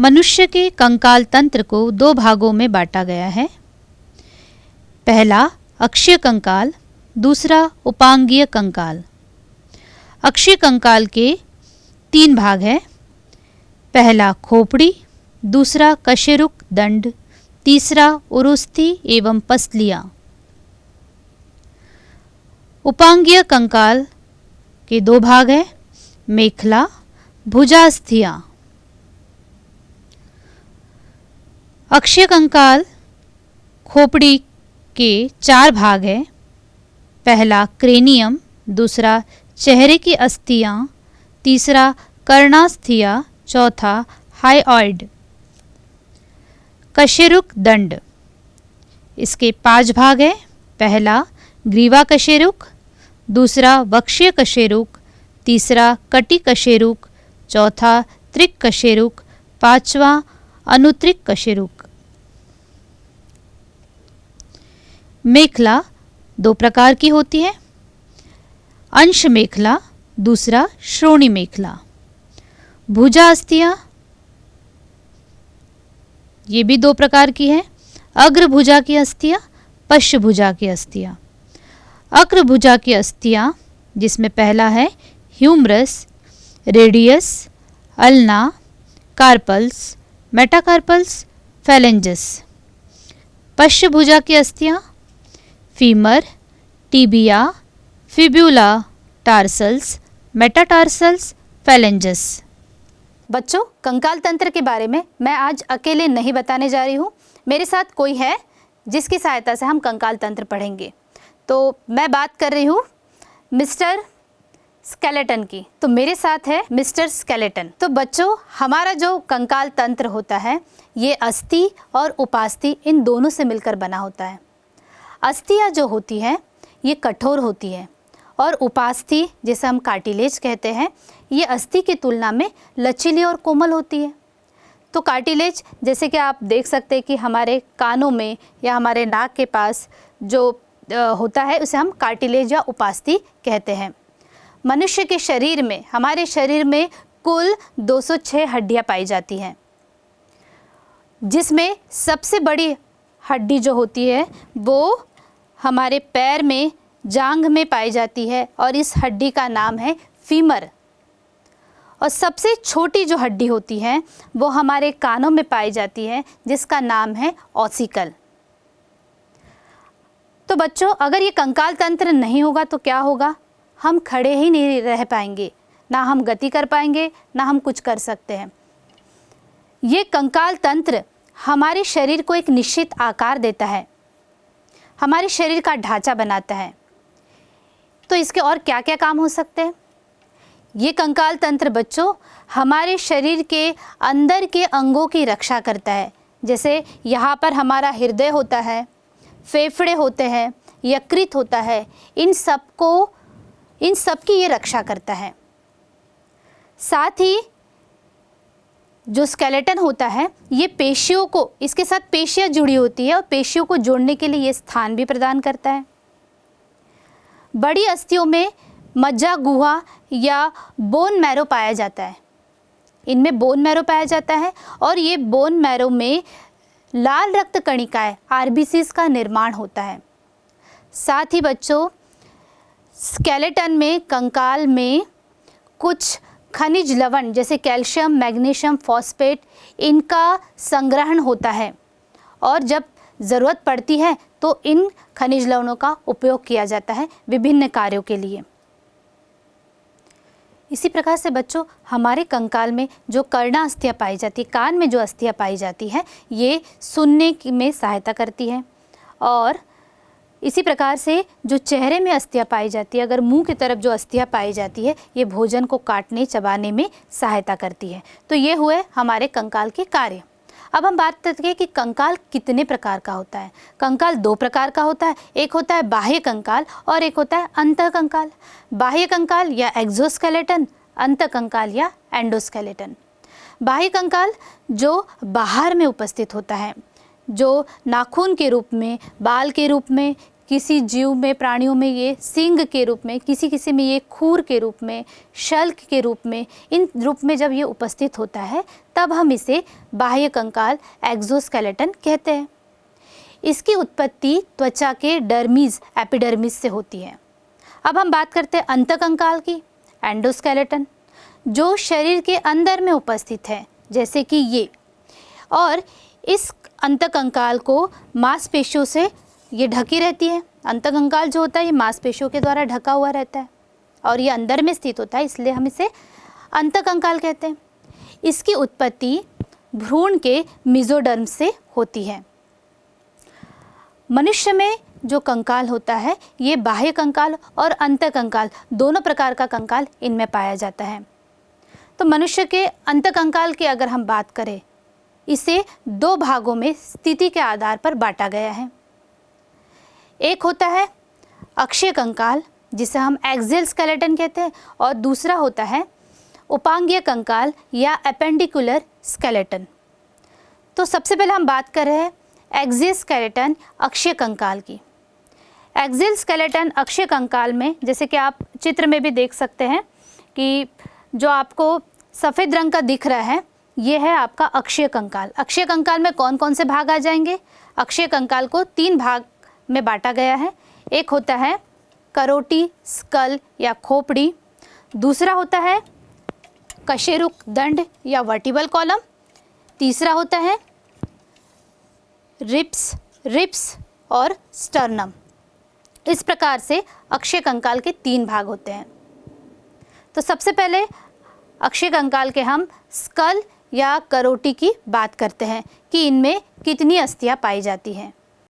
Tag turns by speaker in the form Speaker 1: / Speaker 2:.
Speaker 1: मनुष्य के कंकाल तंत्र को दो भागों में बांटा गया है। पहला अक्षीय कंकाल, दूसरा उपांगीय कंकाल। अक्षीय कंकाल के तीन भाग हैं। पहला खोपड़ी, दूसरा कशेरुक दंड, तीसरा उरुस्थि एवं पसलियाँ। उपांगीय कंकाल के दो भाग हैं, मेखला, भुजास्थियाँ। अक्षीय कंकाल खोपड़ी के चार भाग हैं। पहला क्रेनियम, दूसरा चेहरे की अस्थियाँ, तीसरा कर्णास्थिया, चौथा हाइओइड। कशेरुक दंड, इसके पांच भाग हैं। पहला ग्रीवा कशेरुक, दूसरा वक्षीय कशेरुक, तीसरा कटी कशेरुक, चौथा त्रिक कशेरुक, पांचवा अनुत्रिक कशेरुक। मेखला दो प्रकार की होती है, अंश मेखला, दूसरा श्रोणी मेखला। भुजा अस्थियाँ ये भी दो प्रकार की है, अग्र भुजा की अस्थियाँ, पश्च भुजा की अस्थियाँ। अग्र भुजा की अस्थियाँ जिसमें पहला है humerus, radius, ulna, carpals, metacarpals, phalanges. पश्च भुजा की अस्थियाँ femur, tibia, fibula, tarsals, metatarsals, phalanges.
Speaker 2: बच्चों, कंकाल तंत्र के बारे में मैं आज अकेले नहीं बताने जा रही हूँ। मेरे साथ कोई है जिसकी सहायता से हम कंकाल तंत्र पढ़ेंगे। तो मैं बात कर रही हूँ मिस्टर स्केलेटन की। तो मेरे साथ है मिस्टर स्केलेटन। तो बच्चों, हमारा जो कंकाल तंत्र होता है ये अस्थि और उपास्थि इन दोनों से मिलकर बना होता है। अस्थियाँ जो होती है ये कठोर होती है और उपास्थि जिसे हम कार्टिलेज कहते हैं ये अस्थि की तुलना में लचीली और कोमल होती है। तो कार्टिलेज जैसे कि आप देख सकते हैं कि हमारे कानों में या हमारे नाक के पास जो होता है उसे हम कार्टिलेज या उपास्थि कहते हैं। मनुष्य के शरीर में, हमारे शरीर में कुल 206 हड्डियाँ पाई जाती हैं, जिसमें सबसे बड़ी हड्डी जो होती है वो हमारे पैर में जांघ में पाई जाती है और इस हड्डी का नाम है फीमर। और सबसे छोटी जो हड्डी होती है वो हमारे कानों में पाई जाती है जिसका नाम है ऑसिकल। तो बच्चों, अगर ये कंकाल तंत्र नहीं होगा तो क्या होगा? हम खड़े ही नहीं रह पाएंगे, ना हम गति कर पाएंगे, ना हम कुछ कर सकते हैं। ये कंकाल तंत्र हमारे शरीर को एक निश्चित आकार देता है, हमारे शरीर का ढांचा बनाता है। तो इसके और क्या क्या काम हो सकते हैं? ये कंकाल तंत्र बच्चों हमारे शरीर के अंदर के अंगों की रक्षा करता है। जैसे यहाँ पर हमारा हृदय होता है, फेफड़े होते हैं, यकृत होता है, इन सब की ये रक्षा करता है। साथ ही जो स्केलेटन होता है ये पेशियों को, इसके साथ पेशियाँ जुड़ी होती है और पेशियों को जोड़ने के लिए ये स्थान भी प्रदान करता है। बड़ी अस्थियों में मज्जा गुहा या बोन मैरो पाया जाता है। इनमें बोन मैरो पाया जाता है और ये बोन मैरो में लाल रक्त कणिकाएं आरबीसीज का निर्माण होता है। साथ ही बच्चों, स्केलेटन में, कंकाल में कुछ खनिज लवण जैसे कैल्शियम, मैग्नीशियम, फॉस्फेट इनका संग्रहण होता है और जब ज़रूरत पड़ती है तो इन खनिज लवणों का उपयोग किया जाता है विभिन्न कार्यों के लिए। इसी प्रकार से बच्चों, हमारे कंकाल में जो कर्णास्थियाँ पाई जाती है, कान में जो अस्थियाँ पाई जाती है, ये सुनने में सहायता करती है। और इसी प्रकार से जो चेहरे में अस्थियाँ पाई जाती है, अगर मुंह की तरफ जो अस्थियाँ पाई जाती है, ये भोजन को काटने चबाने में सहायता करती है। तो ये हुए हमारे कंकाल के कार्य। अब हम बात करते हैं कि कंकाल कितने प्रकार का होता है। कंकाल दो प्रकार का होता है, एक होता है बाह्य कंकाल और एक होता है अंतः कंकाल। बाह्य कंकाल या एक्सोस्केलेटन, अंतः कंकाल या एंडोस्केलेटन। बाह्य कंकाल जो बाहर में उपस्थित होता है, जो नाखून के रूप में, बाल के रूप में, किसी जीव में, प्राणियों में ये सींग के रूप में, किसी किसी में ये खूर के रूप में, शल्क के रूप में, इन रूप में जब ये उपस्थित होता है तब हम इसे बाह्य कंकाल एक्सोस्केलेटन कहते हैं। इसकी उत्पत्ति त्वचा के डर्मिस, एपिडर्मिस से होती है। अब हम बात करते हैं अंतकंकाल की, एंडोस्केलेटन, जो शरीर के अंदर में उपस्थित है, जैसे कि ये। और इस अंतकंकाल को मांसपेशियों से ये ढकी रहती है। अंतकंकाल जो होता है ये मांसपेशियों के द्वारा ढका हुआ रहता है और ये अंदर में स्थित होता है, इसलिए हम इसे अंतकंकाल कहते हैं। इसकी उत्पत्ति भ्रूण के मेसोडर्म से होती है। मनुष्य में जो कंकाल होता है ये बाह्य कंकाल और अंतकंकाल दोनों प्रकार का कंकाल इनमें पाया जाता है। तो मनुष्य के अंतकंकाल की अगर हम बात करें, इसे दो भागों में स्थिति के आधार पर बांटा गया है। एक होता है अक्षीय कंकाल, जिसे हम एक्सियल स्केलेटन कहते हैं, और दूसरा होता है उपांगीय कंकाल या एपेंडिकुलर स्केलेटन। तो सबसे पहले हम बात कर रहे हैं एक्सियल स्केलेटन, अक्षीय कंकाल की। एक्सियल स्केलेटन अक्षीय कंकाल में, जैसे कि आप चित्र में भी देख सकते हैं कि जो आपको सफ़ेद रंग का दिख रहा है, ये है आपका अक्षीय कंकाल। अक्षीय कंकाल में कौन कौन से भाग आ जाएंगे? अक्षीय कंकाल को 3 भाग में बांटा गया है। एक होता है करोटी, स्कल या खोपड़ी, दूसरा होता है कशेरुक दंड या वर्टिबल कॉलम, तीसरा होता है रिप्स और स्टर्नम। इस प्रकार से अक्षीय कंकाल के 3 भाग होते हैं। तो सबसे पहले अक्षीय कंकाल के हम स्कल या करोटी की बात करते हैं कि इनमें कितनी अस्थियां पाई जाती हैं।